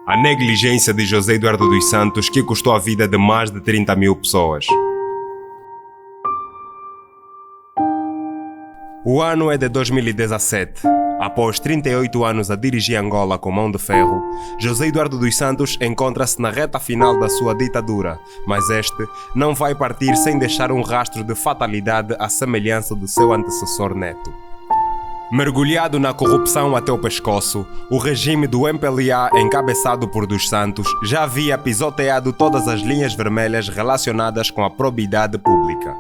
A negligência de José Eduardo dos Santos que custou a vida de mais de 30 mil pessoas. O ano é de 2017. Após 38 anos a dirigir Angola com mão de ferro, José Eduardo dos Santos encontra-se na reta final da sua ditadura, mas este não vai partir sem deixar um rastro de fatalidade à semelhança do seu antecessor Neto. Mergulhado na corrupção até o pescoço, o regime do MPLA, encabeçado por Dos Santos, já havia pisoteado todas as linhas vermelhas relacionadas com a probidade pública.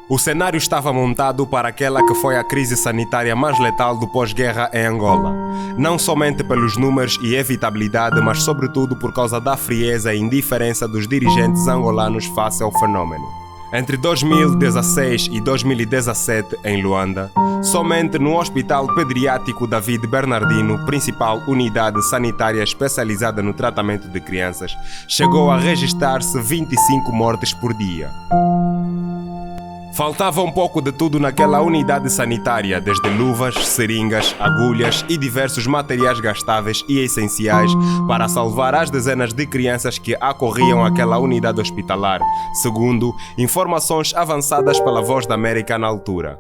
O cenário estava montado para aquela que foi a crise sanitária mais letal do pós-guerra em Angola, não somente pelos números e evitabilidade, mas sobretudo por causa da frieza e indiferença dos dirigentes angolanos face ao fenômeno. Entre 2016 e 2017, em Luanda, somente no Hospital Pediátrico David Bernardino, principal unidade sanitária especializada no tratamento de crianças, chegou a registrar-se 25 mortes por dia. Faltava um pouco de tudo naquela unidade sanitária, desde luvas, seringas, agulhas e diversos materiais gastáveis e essenciais para salvar as dezenas de crianças que acorriam àquela unidade hospitalar, segundo informações avançadas pela Voz da América na altura.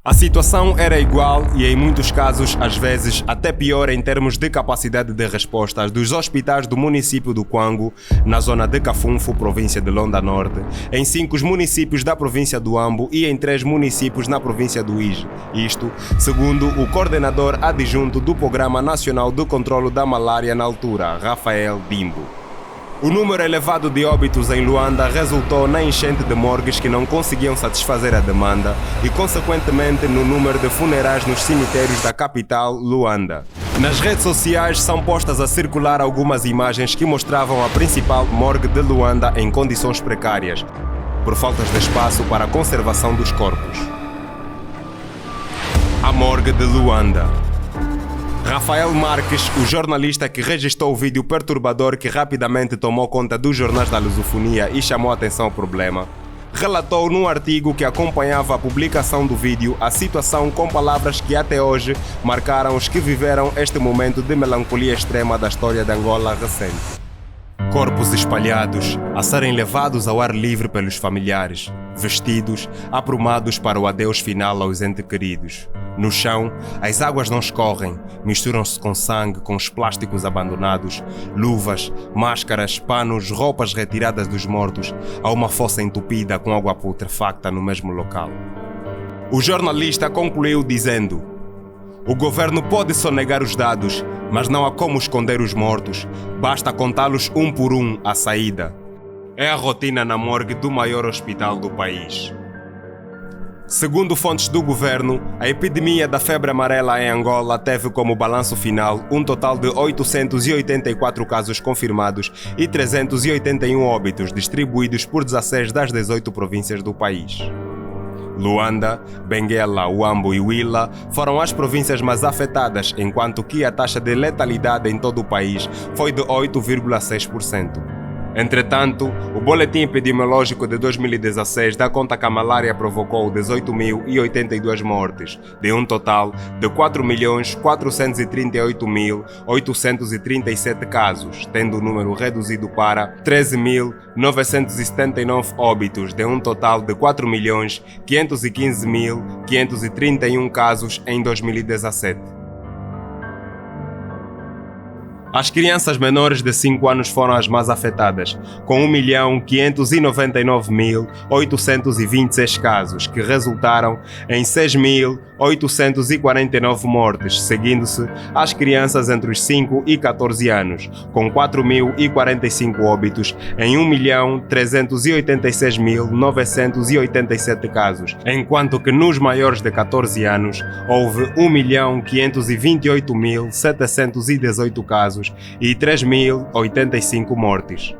A situação era igual e, em muitos casos, às vezes, até pior em termos de capacidade de resposta dos hospitais do município do Quango, na zona de Cafunfo, província de Londa Norte, em 5 municípios da província do Ambo e em 3 municípios na província do Ije. Isto, segundo o coordenador adjunto do Programa Nacional de Controlo da Malária na altura, Rafael Bimbo. O número elevado de óbitos em Luanda resultou na enchente de morgues que não conseguiam satisfazer a demanda e, consequentemente, no número de funerais nos cemitérios da capital, Luanda. Nas redes sociais são postas a circular algumas imagens que mostravam a principal morgue de Luanda em condições precárias, por faltas de espaço para a conservação dos corpos. A morgue de Luanda. Rafael Marques, o jornalista que registrou o vídeo perturbador que rapidamente tomou conta dos jornais da lusofonia e chamou a atenção ao problema, relatou num artigo que acompanhava a publicação do vídeo a situação com palavras que até hoje marcaram os que viveram este momento de melancolia extrema da história de Angola recente. Corpos espalhados, a serem levados ao ar livre pelos familiares, vestidos, aprumados para o adeus final aos entes queridos. No chão, as águas não escorrem, misturam-se com sangue, com os plásticos abandonados, luvas, máscaras, panos, roupas retiradas dos mortos, há uma fossa entupida com água putrefacta no mesmo local. O jornalista concluiu dizendo: "O governo pode sonegar os dados, mas não há como esconder os mortos, basta contá-los um por um à saída. É a rotina na morgue do maior hospital do país." Segundo fontes do governo, a epidemia da febre amarela em Angola teve como balanço final um total de 884 casos confirmados e 381 óbitos distribuídos por 16 das 18 províncias do país. Luanda, Benguela, Uambo e Huila foram as províncias mais afetadas, enquanto que a taxa de letalidade em todo o país foi de 8,6%. Entretanto, o boletim epidemiológico de 2016 dá conta que a malária provocou 18.082 mortes, de um total de 4.438.837 casos, tendo o número reduzido para 13.979 óbitos, de um total de 4.515.531 casos em 2017. As crianças menores de 5 anos foram as mais afetadas, com 1.599.826 casos, que resultaram em 6.849 mortes, seguindo-se as crianças entre os 5 e 14 anos, com 4.045 óbitos em 1.386.987 casos, enquanto que nos maiores de 14 anos houve 1.528.718 casos e 3.085 mortes.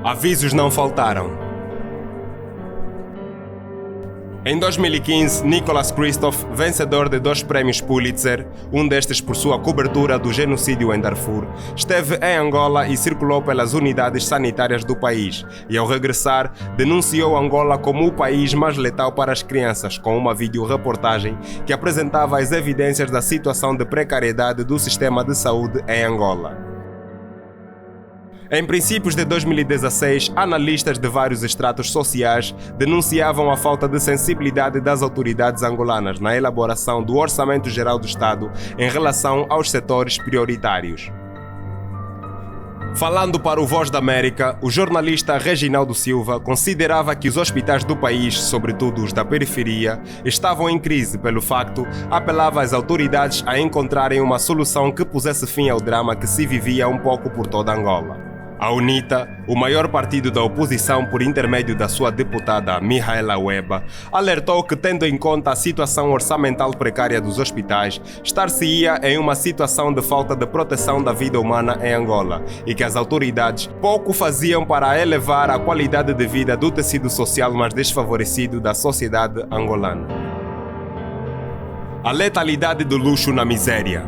Avisos não faltaram. Em 2015, Nicholas Kristof, vencedor de 2 prémios Pulitzer, um destes por sua cobertura do genocídio em Darfur, esteve em Angola e circulou pelas unidades sanitárias do país e, ao regressar, denunciou Angola como o país mais letal para as crianças, com uma videoreportagem que apresentava as evidências da situação de precariedade do sistema de saúde em Angola. Em princípios de 2016, analistas de vários estratos sociais denunciavam a falta de sensibilidade das autoridades angolanas na elaboração do Orçamento Geral do Estado em relação aos setores prioritários. Falando para o Voz da América, o jornalista Reginaldo Silva considerava que os hospitais do país, sobretudo os da periferia, estavam em crise. Pelo facto, apelava às autoridades a encontrarem uma solução que pusesse fim ao drama que se vivia um pouco por toda Angola. A UNITA, o maior partido da oposição por intermédio da sua deputada Mihaela Weba, alertou que, tendo em conta a situação orçamental precária dos hospitais, estar-se-ia em uma situação de falta de proteção da vida humana em Angola e que as autoridades pouco faziam para elevar a qualidade de vida do tecido social mais desfavorecido da sociedade angolana. A letalidade do luxo na miséria.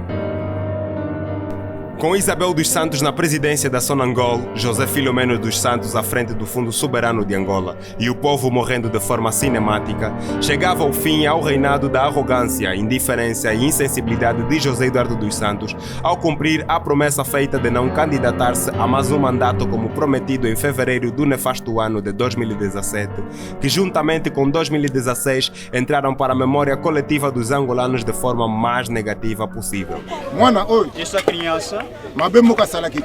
Com Isabel dos Santos na presidência da Sonangol, José Filomeno dos Santos à frente do Fundo Soberano de Angola e o povo morrendo de forma cinemática, chegava ao fim ao reinado da arrogância, indiferença e insensibilidade de José Eduardo dos Santos ao cumprir a promessa feita de não candidatar-se a mais um mandato como prometido em fevereiro do nefasto ano de 2017, que juntamente com 2016 entraram para a memória coletiva dos angolanos de forma mais negativa possível. Essa criança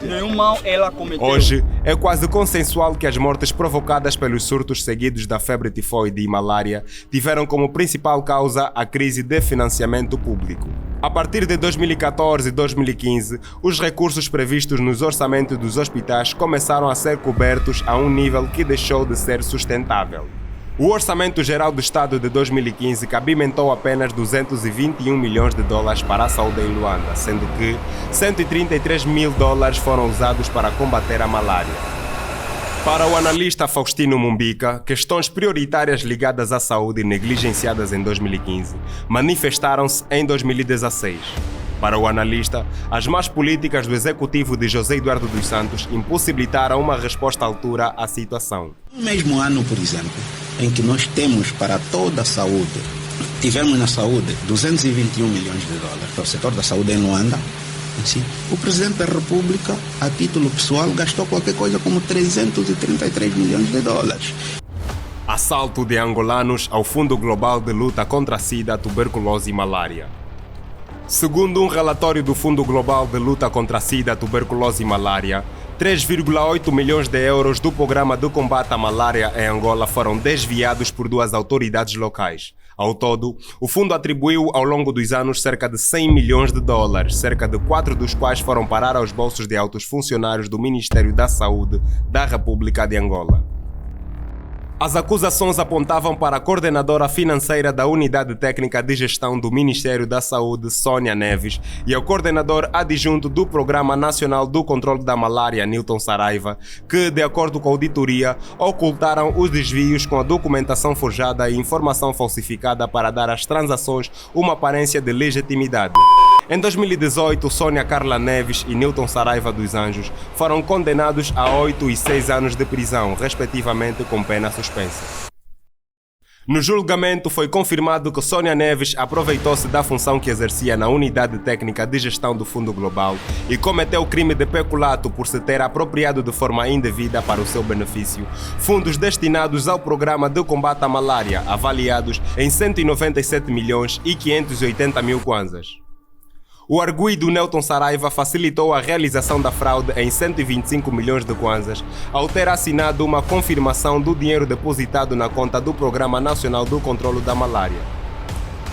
nenhum mal ela cometeu. Hoje, é quase consensual que as mortes provocadas pelos surtos seguidos da febre tifoide e malária tiveram como principal causa a crise de financiamento público. A partir de 2014 e 2015, os recursos previstos nos orçamentos dos hospitais começaram a ser cobertos a um nível que deixou de ser sustentável. O Orçamento Geral do Estado de 2015 cabimentou apenas 221 milhões de dólares para a saúde em Luanda, sendo que 133 mil dólares foram usados para combater a malária. Para o analista Faustino Mumbica, questões prioritárias ligadas à saúde negligenciadas em 2015 manifestaram-se em 2016. Para o analista, as más políticas do executivo de José Eduardo dos Santos impossibilitaram uma resposta à altura à situação. No mesmo ano, por exemplo, em que nós temos para toda a saúde, tivemos na saúde 221 milhões de dólares para o setor da saúde em Luanda, assim, o Presidente da República, a título pessoal, gastou qualquer coisa como 333 milhões de dólares. Assalto de angolanos ao Fundo Global de Luta contra a SIDA, Tuberculose e Malária. Segundo um relatório do Fundo Global de Luta contra a SIDA, Tuberculose e Malária, 3,8 milhões de euros do Programa de Combate à Malária em Angola foram desviados por 2 autoridades locais. Ao todo, o fundo atribuiu ao longo dos anos cerca de 100 milhões de dólares, cerca de 4 dos quais foram parar aos bolsos de altos funcionários do Ministério da Saúde da República de Angola. As acusações apontavam para a coordenadora financeira da Unidade Técnica de Gestão do Ministério da Saúde, Sônia Neves, e ao coordenador adjunto do Programa Nacional do Controlo da Malária, Nilton Saraiva, que, de acordo com a auditoria, ocultaram os desvios com a documentação forjada e informação falsificada para dar às transações uma aparência de legitimidade. Em 2018, Sônia Carla Neves e Nilton Saraiva dos Anjos foram condenados a 8 e 6 anos de prisão, respectivamente, com pena suspensa. No julgamento foi confirmado que Sônia Neves aproveitou-se da função que exercia na Unidade Técnica de Gestão do Fundo Global e cometeu crime de peculato por se ter apropriado de forma indevida para o seu benefício fundos destinados ao Programa de Combate à Malária, avaliados em 197 milhões e 580 mil kwanzas. O arguido Nilton Saraiva facilitou a realização da fraude em 125 milhões de kwanzas ao ter assinado uma confirmação do dinheiro depositado na conta do Programa Nacional do Controlo da Malária.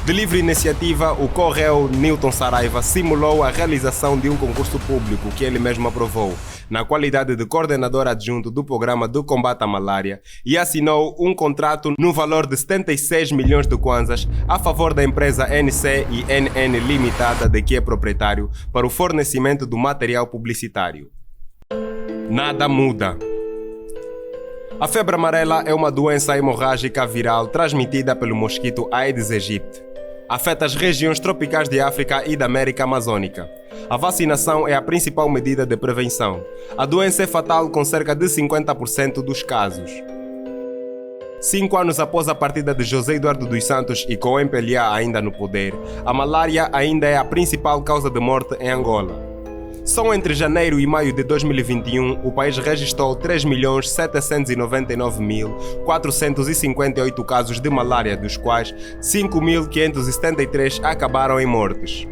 De livre iniciativa, o co-réu Nilton Saraiva simulou a realização de um concurso público que ele mesmo aprovou, na qualidade de coordenador adjunto do Programa de Combate à Malária, e assinou um contrato no valor de 76 milhões de kwanzas a favor da empresa NC e NN Limitada, de que é proprietário, para o fornecimento do material publicitário. Nada muda. A febre amarela é uma doença hemorrágica viral transmitida pelo mosquito Aedes aegypti. Afeta as regiões tropicais de África e da América Amazônica. A vacinação é a principal medida de prevenção. A doença é fatal com cerca de 50% dos casos. 5 anos após a partida de José Eduardo dos Santos e com o MPLA ainda no poder, a malária ainda é a principal causa de morte em Angola. Só entre janeiro e maio de 2021, o país registrou 3.799.458 casos de malária, dos quais 5.573 acabaram em mortes.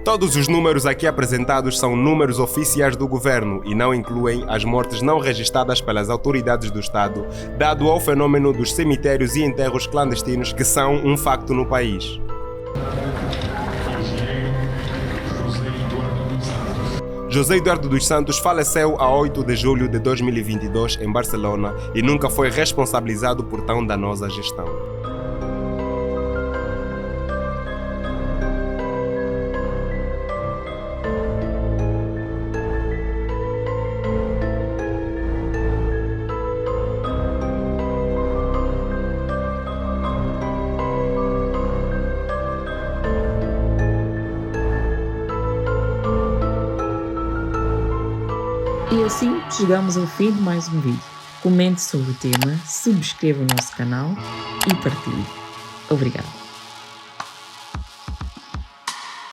Todos os números aqui apresentados são números oficiais do governo e não incluem as mortes não registradas pelas autoridades do Estado, dado ao fenômeno dos cemitérios e enterros clandestinos que são um facto no país. José Eduardo dos Santos faleceu a 8 de julho de 2022 em Barcelona e nunca foi responsabilizado por tão danosa gestão. E assim chegamos ao fim de mais um vídeo. Comente sobre o tema, subscreva o nosso canal e partilhe. Obrigado.